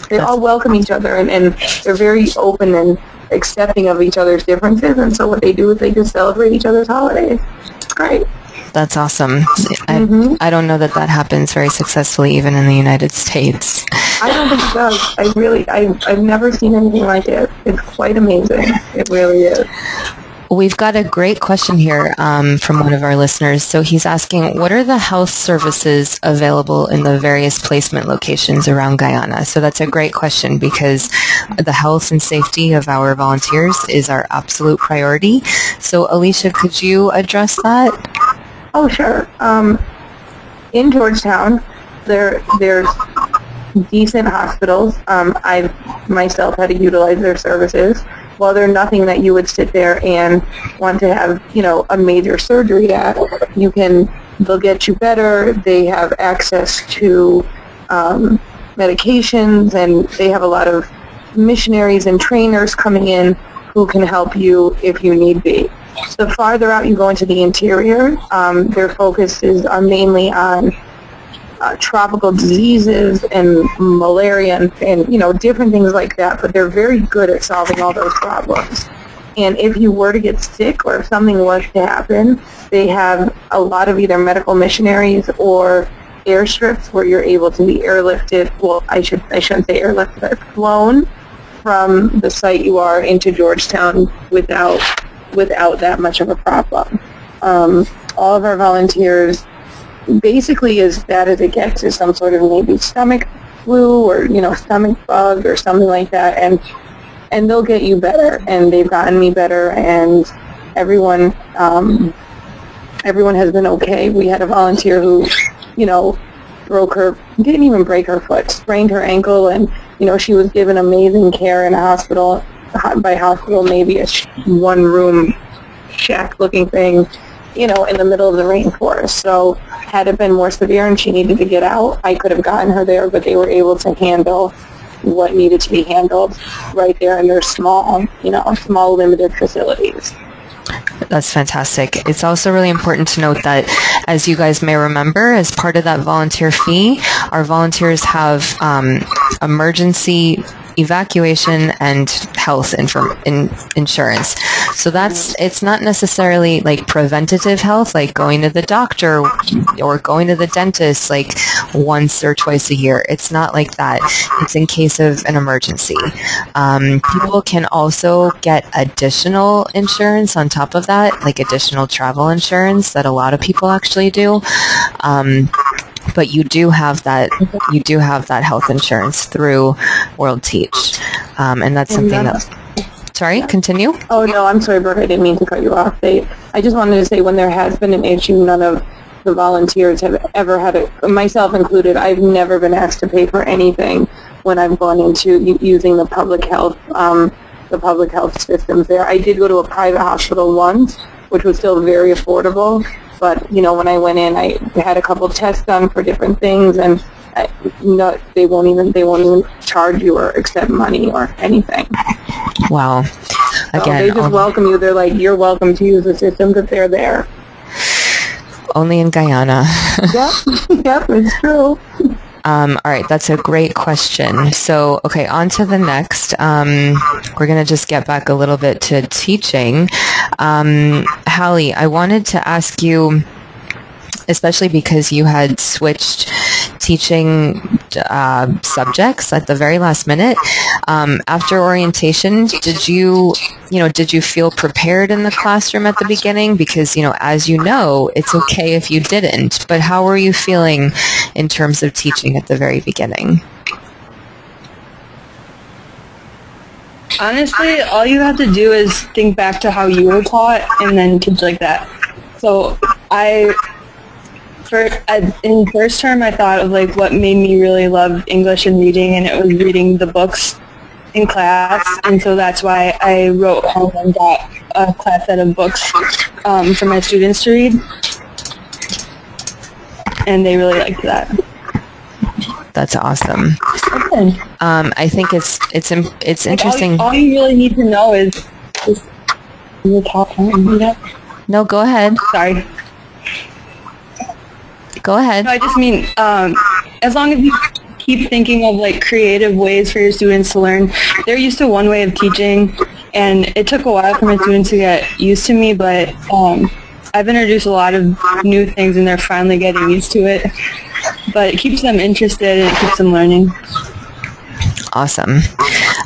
They all welcome each other, and they're very open and accepting of each other's differences. And so what they do is they just celebrate each other's holidays. It's great. That's awesome. I don't know that happens very successfully even in the United States. I don't think it does. I've never seen anything like it. It's quite amazing. It really is. We've got a great question here from one of our listeners. So he's asking, what are the health services available in the various placement locations around Guyana? So that's a great question because the health and safety of our volunteers is our absolute priority. So Alicia, could you address that? Oh, sure. In Georgetown, there's decent hospitals. I've myself had to utilize their services. While they're nothing that you would sit there and want to have, a major surgery at, they'll get you better. They have access to medications, and they have a lot of missionaries and trainers coming in who can help you if you need be. The farther out you go into the interior, their focus are mainly on tropical diseases and malaria and different things like that, but they're very good at solving all those problems. And if you were to get sick or if something was to happen, they have a lot of either medical missionaries or airstrips where you're able to be airlifted. Well, I shouldn't say airlifted, but flown from the site you are into Georgetown without that much of a problem. All of our volunteers, basically as bad as it gets, is some sort of maybe stomach flu or stomach bug or something like that, and they'll get you better, and they've gotten me better, and everyone has been okay. We had a volunteer who didn't even break her foot, sprained her ankle, and she was given amazing care in a hospital. By hospital, maybe a one-room shack-looking thing, in the middle of the rainforest. So had it been more severe and she needed to get out, I could have gotten her there, but they were able to handle what needed to be handled right there in their small limited facilities. That's fantastic. It's also really important to note that, as you guys may remember, as part of that volunteer fee, our volunteers have emergency evacuation and health insurance. So it's not necessarily like preventative health, like going to the doctor or going to the dentist like once or twice a year. It's not like that. It's in case of an emergency. People can also get additional insurance on top of that, like additional travel insurance that a lot of people actually do. But you do have that health insurance through WorldTeach, and that's something that. Sorry, continue. Oh no, I'm sorry, Brooke. I didn't mean to cut you off. I just wanted to say, when there has been an issue, none of the volunteers have ever had it, myself included. I've never been asked to pay for anything when I've gone into using the public health systems there. I did go to a private hospital once, which was still very affordable. But when I went in, I had a couple of tests done for different things, and they won't even charge you or accept money or anything. Wow! Again, so they just welcome you. They're like, you're welcome to use the system because they're there. Only in Guyana. Yep, it's true. All right, that's a great question. So, okay, on to the next. We're going to just get back a little bit to teaching. Hallie, I wanted to ask you, especially because you had switched teaching subjects at the very last minute. After orientation, did you feel prepared in the classroom at the beginning? Because, as you know, it's okay if you didn't. But how were you feeling in terms of teaching at the very beginning? Honestly, all you have to do is think back to how you were taught and then teach like that. So in first term, I thought of like what made me really love English and reading, and it was reading the books in class, and so that's why I wrote home and got a class set of books for my students to read, and they really liked that. That's awesome. Okay. I think it's interesting. All you really need to know is your top one. No, go ahead. Sorry. Go ahead. No, I just mean as long as you keep thinking of like creative ways for your students to learn. They're used to one way of teaching, and it took a while for my students to get used to me, but I've introduced a lot of new things, and they're finally getting used to it. But it keeps them interested, and it keeps them learning. Awesome.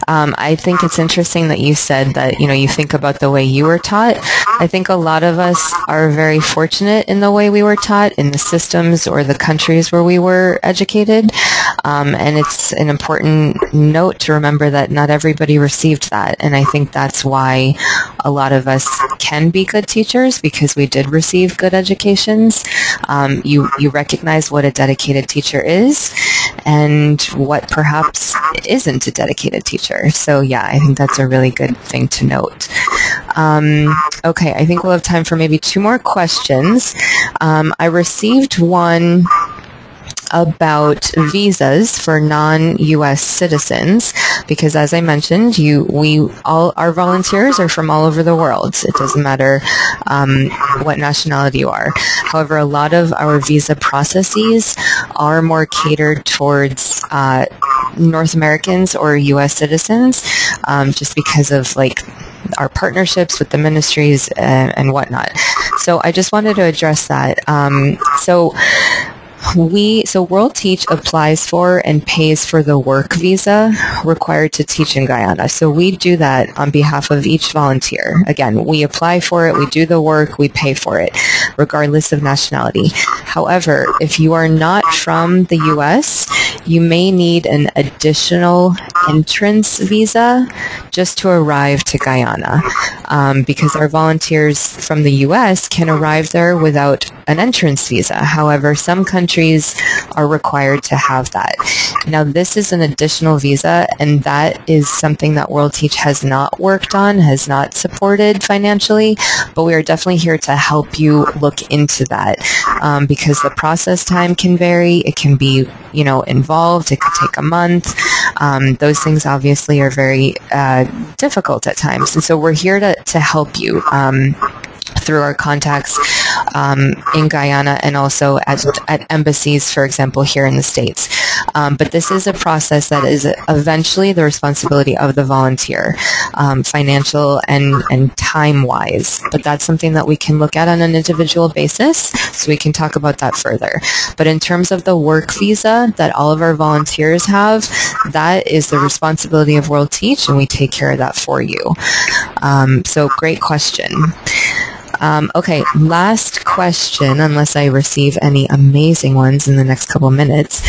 I think it's interesting that you said that, you think about the way you were taught. I think a lot of us are very fortunate in the way we were taught in the systems or the countries where we were educated. And it's an important note to remember that not everybody received that. And I think that's why a lot of us can be good teachers, because we did receive good educations. You recognize what a dedicated teacher is and what perhaps isn't a dedicated teacher. So yeah, I think that's a really good thing to note. Okay, I think we'll have time for maybe 2 more questions. I received one about visas for non-U.S. citizens, because as I mentioned, our volunteers are from all over the world. It doesn't matter what nationality you are. However, a lot of our visa processes are more catered towards North Americans or U.S. citizens, just because of our partnerships with the ministries and whatnot. So I just wanted to address that. So WorldTeach applies for and pays for the work visa required to teach in Guyana. So we do that on behalf of each volunteer. Again, we apply for it, we do the work, we pay for it, regardless of nationality. However, if you are not from the U.S., you may need an additional entrance visa just to arrive to Guyana, because our volunteers from the U.S. can arrive there without an entrance visa. However, some countries are required to have that. Now, this is an additional visa, and that is something that WorldTeach has not worked on, has not supported financially, but we are definitely here to help you look into that, because the process time can vary. It can be, involved. It could take a month. Those things obviously are very difficult at times, and so we're here to help you through our contacts in Guyana and also at embassies, for example, here in the States. But this is a process that is eventually the responsibility of the volunteer, financial and time-wise. But that's something that we can look at on an individual basis, so we can talk about that further. But in terms of the work visa that all of our volunteers have, that is the responsibility of WorldTeach, and we take care of that for you. So great question. Okay, last question, unless I receive any amazing ones in the next couple minutes.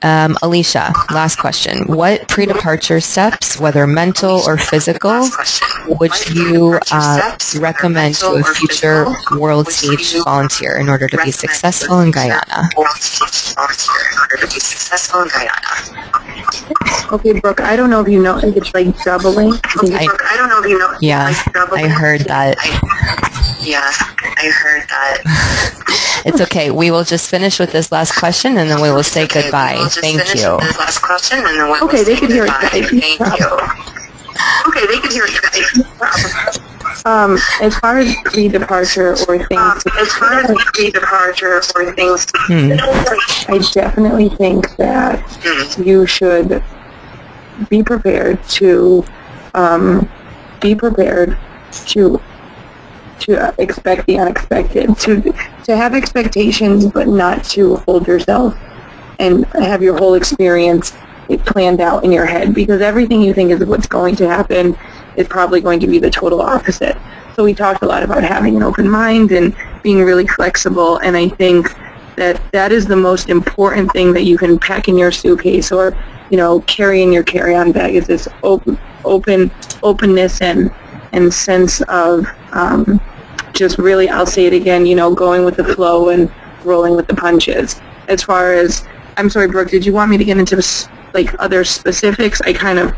Alicia, last question. What pre-departure steps, whether mental or physical, would you recommend to a future WorldTeach volunteer in order to be successful in Guyana? Okay, Brooke, I don't know if you know, it's like doubling. I don't know if you know. Yeah, I heard that. It's okay. We will just finish with this last question, and then we will say goodbye. Thank you. Okay, they can hear it. Thank you. Okay, they can hear it. As far as pre-departure or things, I definitely think that you should be prepared to expect the unexpected, to have expectations, but not to hold yourself and have your whole experience planned out in your head, because everything you think is what's going to happen is probably going to be the total opposite. So we talked a lot about having an open mind and being really flexible, and I think that is the most important thing that you can pack in your suitcase or carry in your carry-on bag, is this openness and sense of just really, I'll say it again, going with the flow and rolling with the punches. As far as, I'm sorry, Brooke, did you want me to get into other specifics? I kind of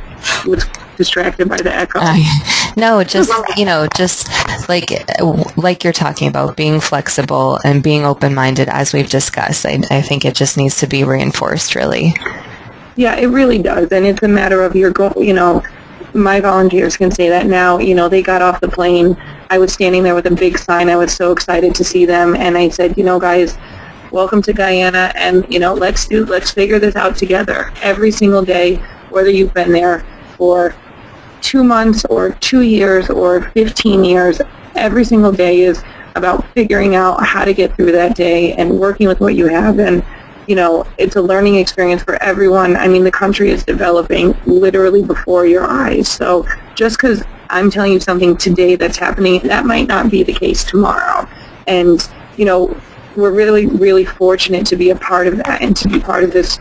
was distracted by the echo. No, just like you're talking about, being flexible and being open-minded, as we've discussed. I think it just needs to be reinforced, really. Yeah, it really does, and it's a matter of your goal. My volunteers can say that now. They got off the plane. I was standing there with a big sign. I was so excited to see them, and I said, guys, welcome to Guyana, and let's figure this out together every single day, whether you've been there for 2 months or 2 years or 15 years. Every single day is about figuring out how to get through that day and working with what you have. And it's a learning experience for everyone. I mean, the country is developing literally before your eyes. So just because I'm telling you something today that's happening, that might not be the case tomorrow. And, we're really, really fortunate to be a part of that and to be part of this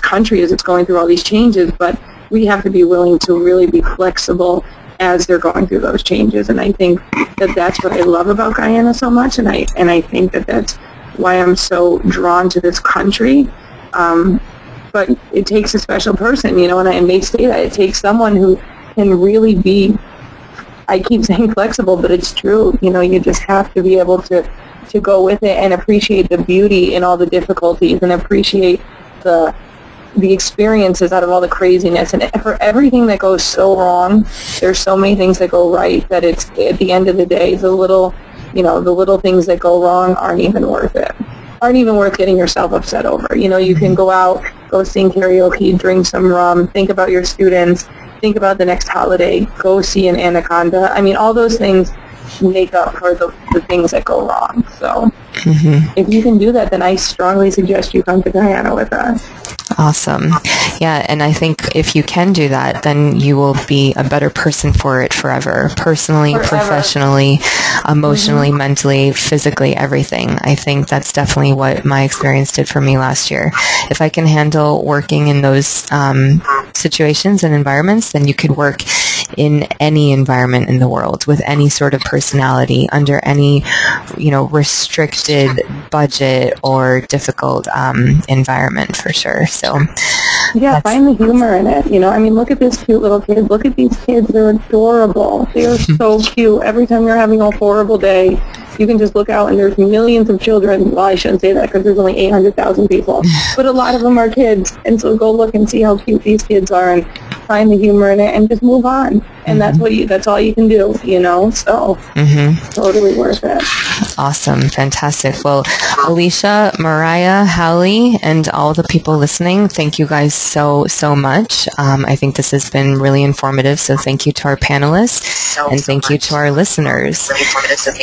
country as it's going through all these changes. But we have to be willing to really be flexible as they're going through those changes. And I think that that's what I love about Guyana so much. And I think that that's why I'm so drawn to this country. But it takes a special person, and they say that it takes someone who can really be, I keep saying flexible, but it's true. You just have to be able to go with it and appreciate the beauty in all the difficulties and appreciate the experiences out of all the craziness. And for everything that goes so wrong, there's so many things that go right that it's, at the end of the day, the little things that go wrong aren't even worth getting yourself upset over. You can go out, go sing karaoke, drink some rum, think about your students, think about the next holiday, go see an anaconda. I mean, all those things make up for the things that go wrong. So if you can do that, then I strongly suggest you come to Guyana with us. Awesome. Yeah, and I think if you can do that, then you will be a better person for it forever. Personally, professionally, emotionally, mentally, physically, everything. I think that's definitely what my experience did for me last year. If I can handle working in those situations and environments, then you could work in any environment in the world with any sort of personality, under any, restricted budget or difficult environment, for sure. So yeah, find the humor in it. I mean, look at this cute little kid. Look at these kids. They're adorable. They are so cute. Every time you're having a horrible day, you can just look out and there's millions of children. Well, I shouldn't say that because there's only 800,000 people, but a lot of them are kids. And so go look and see how cute these kids are and find the humor in it and just move on. And that's all you can do, so totally worth it. Awesome. Fantastic. Well, Alicia, Mariah, Hallie, and all the people listening, thank you guys so much. I think this has been really informative, so thank you to our panelists, and thank you to our listeners.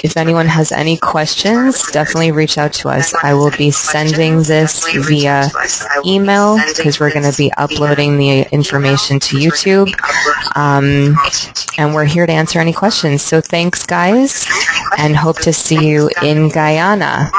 If anyone has any questions, definitely reach out to us. I will be sending this via email because we're going to be uploading the information to YouTube. And we're here to answer any questions. So thanks, guys, and hope to see you in Guyana.